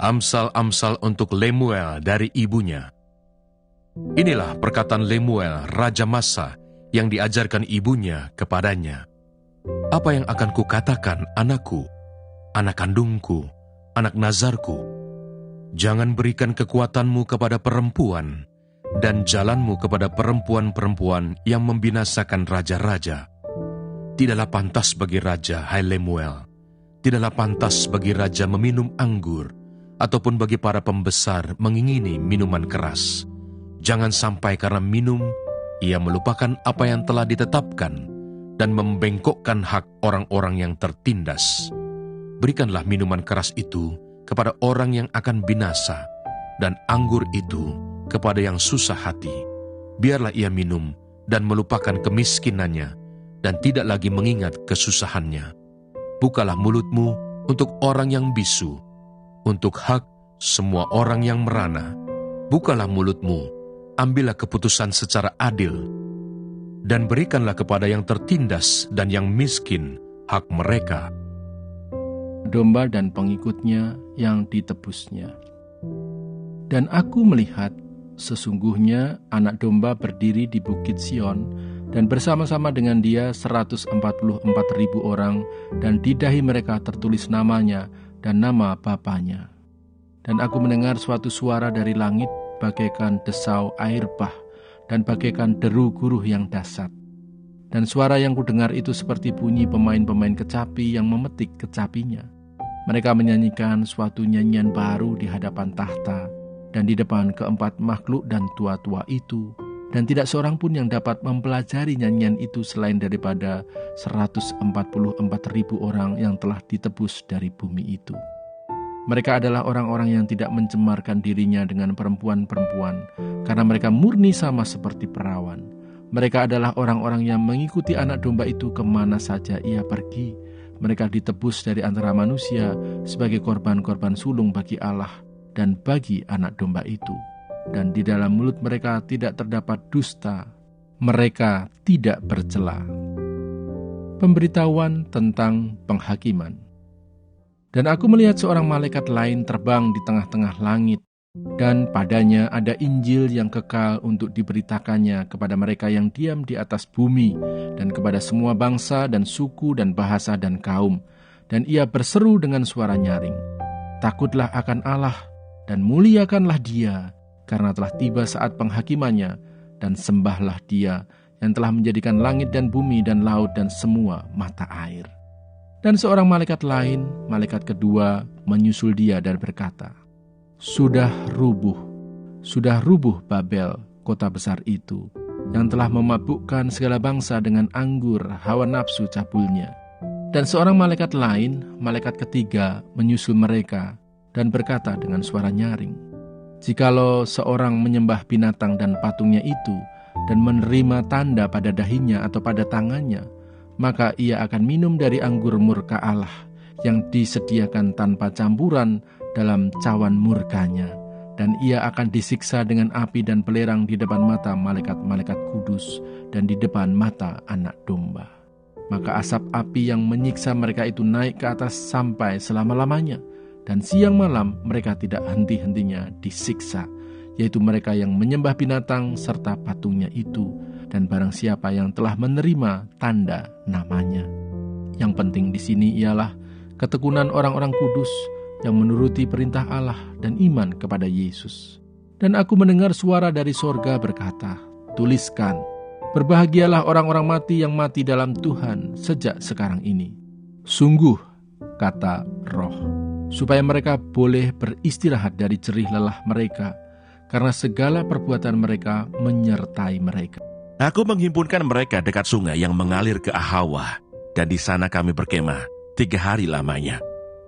Amsal-amsal untuk Lemuel dari ibunya. Inilah perkataan Lemuel, Raja Massa, yang diajarkan ibunya kepadanya. Apa yang akan kukatakan, anakku, anak kandungku, anak nazarku? Jangan berikan kekuatanmu kepada perempuan, dan jalanmu kepada perempuan-perempuan yang membinasakan raja-raja. Tidaklah pantas bagi raja, hai Lemuel. Tidaklah pantas bagi raja meminum anggur, ataupun bagi para pembesar mengingini minuman keras. Jangan sampai karena minum, ia melupakan apa yang telah ditetapkan dan membengkokkan hak orang-orang yang tertindas. Berikanlah minuman keras itu kepada orang yang akan binasa, dan anggur itu kepada yang susah hati. Biarlah ia minum dan melupakan kemiskinannya, dan tidak lagi mengingat kesusahannya. Bukalah mulutmu untuk orang yang bisu, untuk hak semua orang yang merana. Bukalah mulutmu, ambillah keputusan secara adil, dan berikanlah kepada yang tertindas dan yang miskin hak mereka. Domba dan pengikutnya yang ditebusnya. Dan aku melihat, sesungguhnya anak domba berdiri di Bukit Sion, dan bersama-sama dengan dia 144.000 orang, dan di dahi mereka tertulis namanya dan nama bapanya. Dan aku mendengar suatu suara dari langit, bagaikan desau air bah, dan bagaikan deru guruh yang dahsyat. Dan suara yang kudengar itu seperti bunyi pemain-pemain kecapi yang memetik kecapinya. Mereka menyanyikan suatu nyanyian baru di hadapan tahta, dan di depan keempat makhluk dan tua-tua itu. Dan tidak seorang pun yang dapat mempelajari nyanyian itu selain daripada 144.000 orang yang telah ditebus dari bumi itu. Mereka adalah orang-orang yang tidak mencemarkan dirinya dengan perempuan-perempuan, karena mereka murni sama seperti perawan. Mereka adalah orang-orang yang mengikuti anak domba itu kemana saja ia pergi. Mereka ditebus dari antara manusia sebagai korban-korban sulung bagi Allah dan bagi anak domba itu. Dan di dalam mulut mereka tidak terdapat dusta, mereka tidak bercela. Pemberitahuan tentang penghakiman. Dan aku melihat seorang malaikat lain terbang di tengah-tengah langit, dan padanya ada Injil yang kekal untuk diberitakannya kepada mereka yang diam di atas bumi, dan kepada semua bangsa dan suku dan bahasa dan kaum. Dan ia berseru dengan suara nyaring, "Takutlah akan Allah, dan muliakanlah Dia, karena telah tiba saat penghakimannya, dan sembahlah Dia yang telah menjadikan langit dan bumi dan laut dan semua mata air." Dan seorang malaikat lain, malaikat kedua, menyusul dia dan berkata, Sudah rubuh Babel, kota besar itu, yang telah memabukkan segala bangsa dengan anggur hawa nafsu cabulnya." Dan seorang malaikat lain, malaikat ketiga, menyusul mereka dan berkata dengan suara nyaring, "Jikalau seorang menyembah binatang dan patungnya itu, dan menerima tanda pada dahinya atau pada tangannya, maka ia akan minum dari anggur murka Allah yang disediakan tanpa campuran dalam cawan murkanya, dan ia akan disiksa dengan api dan belerang di depan mata malaikat-malaikat kudus dan di depan mata anak domba. Maka asap api yang menyiksa mereka itu naik ke atas sampai selama-lamanya, dan siang malam mereka tidak henti-hentinya disiksa, yaitu mereka yang menyembah binatang serta patungnya itu, dan barang siapa yang telah menerima tanda namanya. Yang penting di sini ialah ketekunan orang-orang kudus yang menuruti perintah Allah dan iman kepada Yesus. Dan aku mendengar suara dari sorga berkata, "Tuliskan, berbahagialah orang-orang mati yang mati dalam Tuhan sejak sekarang ini. Sungguh," kata Roh, "supaya mereka boleh beristirahat dari jerih lelah mereka, karena segala perbuatan mereka menyertai mereka." Aku menghimpunkan mereka dekat sungai yang mengalir ke Ahawah, dan di sana kami berkemah 3 hari lamanya.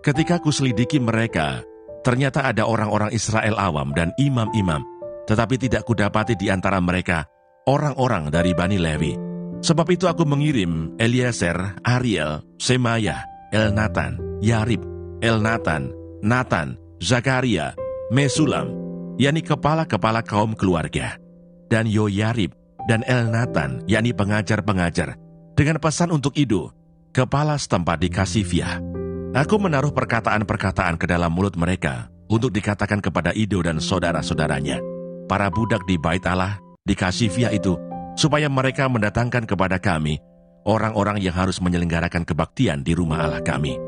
Ketika kuselidiki mereka, ternyata ada orang-orang Israel awam dan imam-imam, tetapi tidak kudapati di antara mereka orang-orang dari Bani Lewi. Sebab itu aku mengirim Eliezer, Ariel, Semaya, Elnatan, Yarib, Elnatan, Natan, Zakaria, Mesulam, yakni kepala-kepala kaum keluarga, dan Yoyarib dan Elnatan, yakni pengajar-pengajar, dengan pesan untuk Ido, kepala setempat di Kasifiah. Aku menaruh perkataan-perkataan ke dalam mulut mereka, untuk dikatakan kepada Ido dan saudara-saudaranya, para budak di Bait Allah, di Kasifia itu, supaya mereka mendatangkan kepada kami orang-orang yang harus menyelenggarakan kebaktian di rumah Allah kami.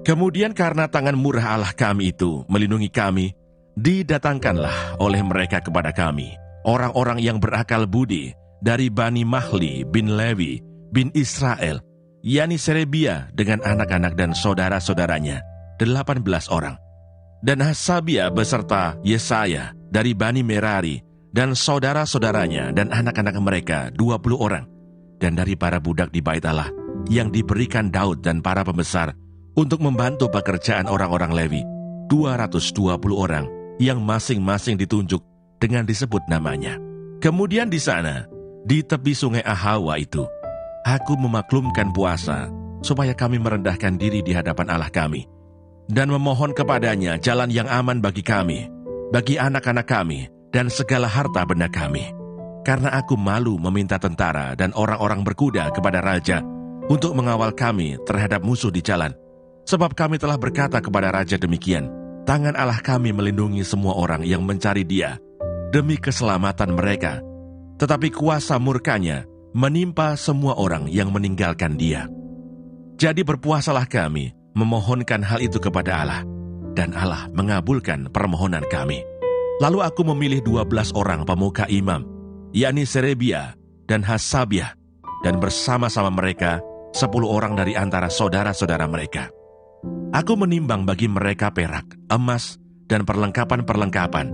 Kemudian karena tangan murah Allah kami itu melindungi kami, didatangkanlah oleh mereka kepada kami orang-orang yang berakal budi dari Bani Mahli bin Lewi bin Israel, yakni Serebia dengan anak-anak dan saudara-saudaranya, 18 orang. Dan Hasabia beserta Yesaya dari Bani Merari dan saudara-saudaranya dan anak-anak mereka 20 orang. Dan dari para budak di Bait Allah yang diberikan Daud dan para pembesar untuk membantu pekerjaan orang-orang Lewi, 220 orang yang masing-masing ditunjuk dengan disebut namanya. Kemudian di sana, di tepi sungai Ahawa itu, aku memaklumkan puasa supaya kami merendahkan diri di hadapan Allah kami dan memohon kepadanya jalan yang aman bagi kami, bagi anak-anak kami, dan segala harta benda kami. Karena aku malu meminta tentara dan orang-orang berkuda kepada raja untuk mengawal kami terhadap musuh di jalan. Sebab kami telah berkata kepada raja demikian, tangan Allah kami melindungi semua orang yang mencari Dia demi keselamatan mereka. Tetapi kuasa murkanya menimpa semua orang yang meninggalkan Dia. Jadi berpuasalah kami memohonkan hal itu kepada Allah, dan Allah mengabulkan permohonan kami. Lalu aku memilih 12 orang pemuka imam, yakni Serebia dan Hasabia, dan bersama-sama mereka 10 orang dari antara saudara-saudara mereka. Aku menimbang bagi mereka perak, emas, dan perlengkapan-perlengkapan,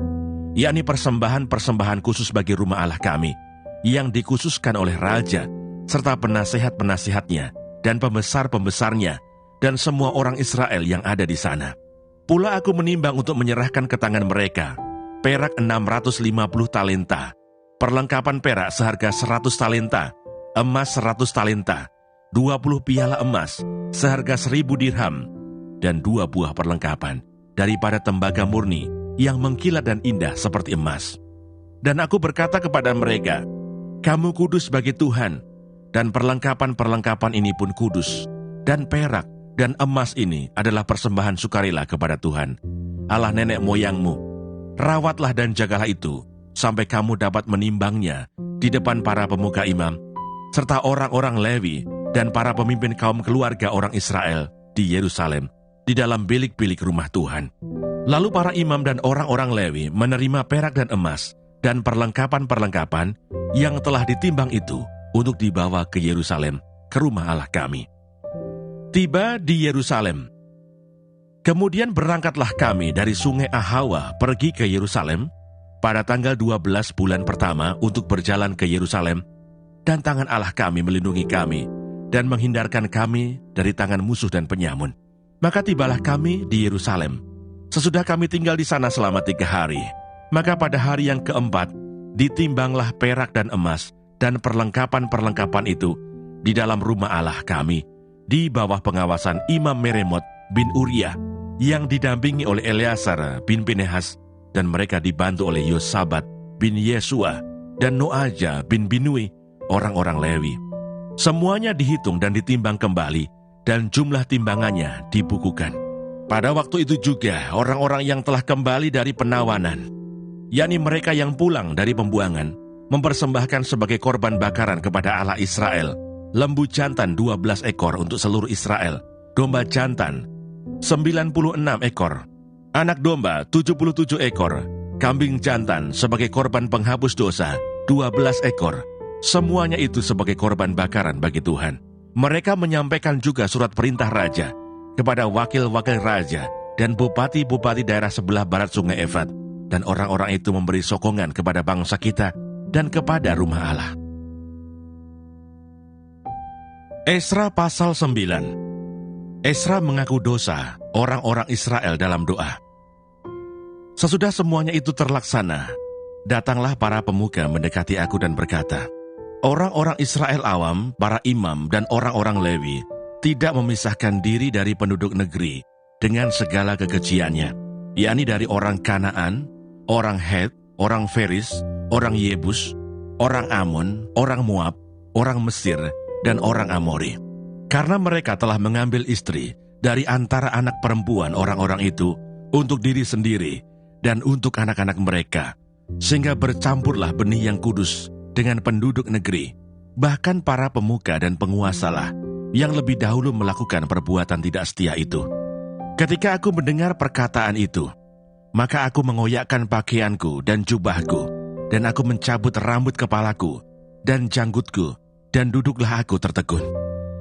yakni persembahan-persembahan khusus bagi rumah Allah kami, yang dikhususkan oleh raja, serta penasehat-penasehatnya, dan pembesar-pembesarnya, dan semua orang Israel yang ada di sana. Pula aku menimbang untuk menyerahkan ke tangan mereka perak 650 talenta, perlengkapan perak seharga 100 talenta, emas 100 talenta, 20 piala emas seharga 1000 dirham, dan 2 buah perlengkapan daripada tembaga murni yang mengkilat dan indah seperti emas. Dan aku berkata kepada mereka, kamu kudus bagi Tuhan, dan perlengkapan-perlengkapan ini pun kudus, dan perak dan emas ini adalah persembahan sukarela kepada Tuhan, Allah nenek moyangmu. Rawatlah dan jagalah itu, sampai kamu dapat menimbangnya di depan para pemuka imam, serta orang-orang Lewi dan para pemimpin kaum keluarga orang Israel di Yerusalem, di dalam bilik-bilik rumah Tuhan. Lalu para imam dan orang-orang Lewi menerima perak dan emas dan perlengkapan-perlengkapan yang telah ditimbang itu untuk dibawa ke Yerusalem, ke rumah Allah kami. Tiba di Yerusalem. Kemudian berangkatlah kami dari sungai Ahawa pergi ke Yerusalem pada tanggal 12 bulan pertama untuk berjalan ke Yerusalem, dan tangan Allah kami melindungi kami dan menghindarkan kami dari tangan musuh dan penyamun. Maka tibalah kami di Yerusalem. Sesudah kami tinggal di sana selama 3 hari, maka pada hari yang keempat ditimbanglah perak dan emas dan perlengkapan-perlengkapan itu di dalam rumah Allah kami, di bawah pengawasan Imam Meremot bin Uriah, yang didampingi oleh Eleazar bin Pinehas, dan mereka dibantu oleh Yosabat bin Yesua dan Noaja bin Binui, orang-orang Lewi. Semuanya dihitung dan ditimbang kembali, dan jumlah timbangannya dibukukan. Pada waktu itu juga orang-orang yang telah kembali dari penawanan, yakni mereka yang pulang dari pembuangan, mempersembahkan sebagai korban bakaran kepada Allah Israel lembu jantan 12 ekor untuk seluruh Israel, domba jantan 96 ekor, anak domba 77 ekor, kambing jantan sebagai korban penghapus dosa 12 ekor, semuanya itu sebagai korban bakaran bagi Tuhan. Mereka menyampaikan juga surat perintah raja kepada wakil-wakil raja dan bupati-bupati daerah sebelah barat sungai Efrat, dan orang-orang itu memberi sokongan kepada bangsa kita dan kepada rumah Allah. Esra pasal 9. Esra mengaku dosa orang-orang Israel dalam doa. Sesudah semuanya itu terlaksana, datanglah para pemuka mendekati aku dan berkata, orang-orang Israel awam, para imam dan orang-orang Lewi tidak memisahkan diri dari penduduk negeri dengan segala kekejiannya, yakni dari orang Kanaan, orang Het, orang Feris, orang Yebus, orang Amon, orang Moab, orang Mesir, dan orang Amori. Karena mereka telah mengambil istri dari antara anak perempuan orang-orang itu untuk diri sendiri dan untuk anak-anak mereka, sehingga bercampurlah benih yang kudus dengan penduduk negeri. Bahkan para pemuka dan penguasalah yang lebih dahulu melakukan perbuatan tidak setia itu. Ketika aku mendengar perkataan itu, maka aku mengoyakkan pakaianku dan jubahku, dan aku mencabut rambut kepalaku dan janggutku, dan duduklah aku tertegun.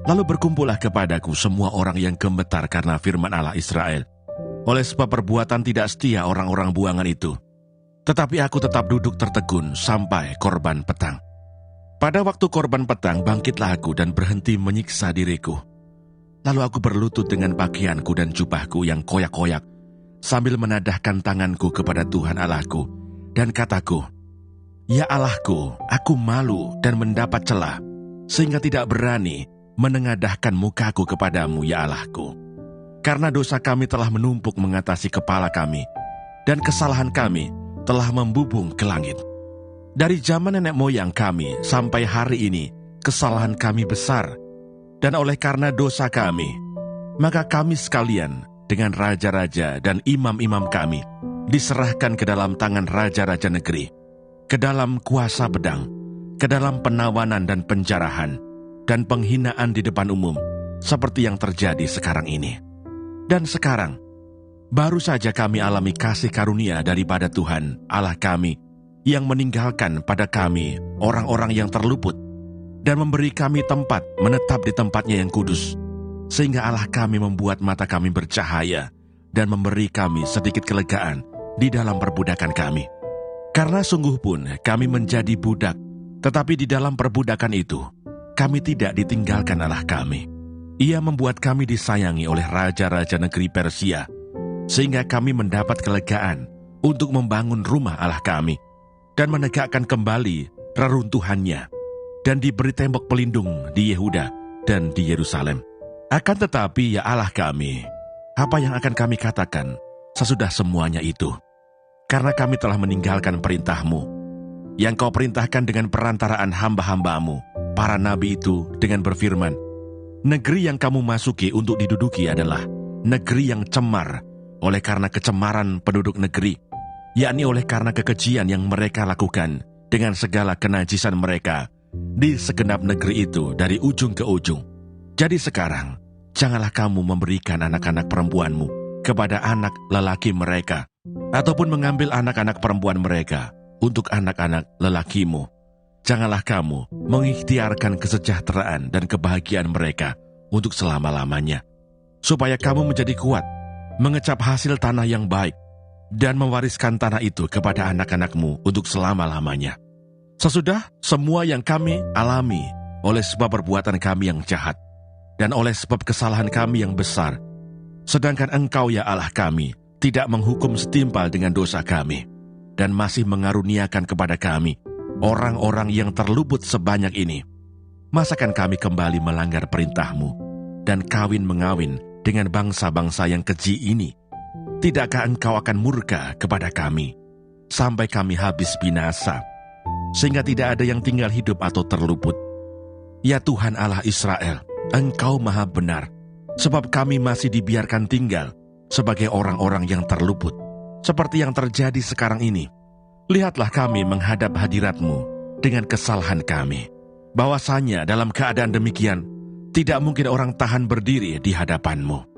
Lalu berkumpullah kepadaku semua orang yang gemetar karena firman Allah Israel, oleh sebab perbuatan tidak setia orang-orang buangan itu. Tetapi aku tetap duduk tertegun sampai korban petang. Pada waktu korban petang bangkitlah aku dan berhenti menyiksa diriku. Lalu aku berlutut dengan pakaianku dan jubahku yang koyak-koyak, sambil menadahkan tanganku kepada Tuhan Allahku, dan kataku, "Ya Allahku, aku malu dan mendapat celah, sehingga tidak berani menengadahkan mukaku kepadamu, ya Allahku. Karena dosa kami telah menumpuk mengatasi kepala kami, dan kesalahan kami telah membubung ke langit. Dari zaman nenek moyang kami sampai hari ini, kesalahan kami besar, dan oleh karena dosa kami, maka kami sekalian dengan raja-raja dan imam-imam kami diserahkan ke dalam tangan raja-raja negeri, ke dalam kuasa pedang, ke dalam penawanan dan penjarahan, dan penghinaan di depan umum, seperti yang terjadi sekarang ini. Dan sekarang, baru saja kami alami kasih karunia daripada Tuhan Allah kami, yang meninggalkan pada kami orang-orang yang terluput, dan memberi kami tempat menetap di tempatnya yang kudus, sehingga Allah kami membuat mata kami bercahaya, dan memberi kami sedikit kelegaan di dalam perbudakan kami. Karena sungguh pun kami menjadi budak, tetapi di dalam perbudakan itu, kami tidak ditinggalkan Allah kami. Ia membuat kami disayangi oleh raja-raja negeri Persia, sehingga kami mendapat kelegaan untuk membangun rumah Allah kami, dan menegakkan kembali reruntuhannya, dan diberi tembok pelindung di Yehuda dan di Yerusalem. Akan tetapi ya Allah kami, apa yang akan kami katakan sesudah semuanya itu? Karena kami telah meninggalkan perintah-Mu, yang Kau perintahkan dengan perantaraan hamba-hamba-Mu, para nabi itu, dengan berfirman, negeri yang kamu masuki untuk diduduki adalah negeri yang cemar, oleh karena kecemaran penduduk negeri, yakni oleh karena kekejian yang mereka lakukan dengan segala kenajisan mereka di segenap negeri itu dari ujung ke ujung. Jadi sekarang, janganlah kamu memberikan anak-anak perempuanmu kepada anak lelaki mereka, ataupun mengambil anak-anak perempuan mereka untuk anak-anak lelakimu. Janganlah kamu mengikhtiarkan kesejahteraan dan kebahagiaan mereka untuk selama-lamanya, supaya kamu menjadi kuat, mengecap hasil tanah yang baik, dan mewariskan tanah itu kepada anak-anakmu untuk selama-lamanya. Sesudah semua yang kami alami oleh sebab perbuatan kami yang jahat, dan oleh sebab kesalahan kami yang besar, sedangkan Engkau ya Allah kami tidak menghukum setimpal dengan dosa kami, dan masih mengaruniakan kepada kami orang-orang yang terluput sebanyak ini, masakan kami kembali melanggar perintah-Mu dan kawin-mengawin dengan bangsa-bangsa yang keji ini? Tidakkah Engkau akan murka kepada kami sampai kami habis binasa, sehingga tidak ada yang tinggal hidup atau terluput? Ya Tuhan Allah Israel, Engkau maha benar, sebab kami masih dibiarkan tinggal sebagai orang-orang yang terluput, seperti yang terjadi sekarang ini. Lihatlah kami menghadap hadirat-Mu dengan kesalahan kami, bahwasanya dalam keadaan demikian tidak mungkin orang tahan berdiri di hadapan-Mu.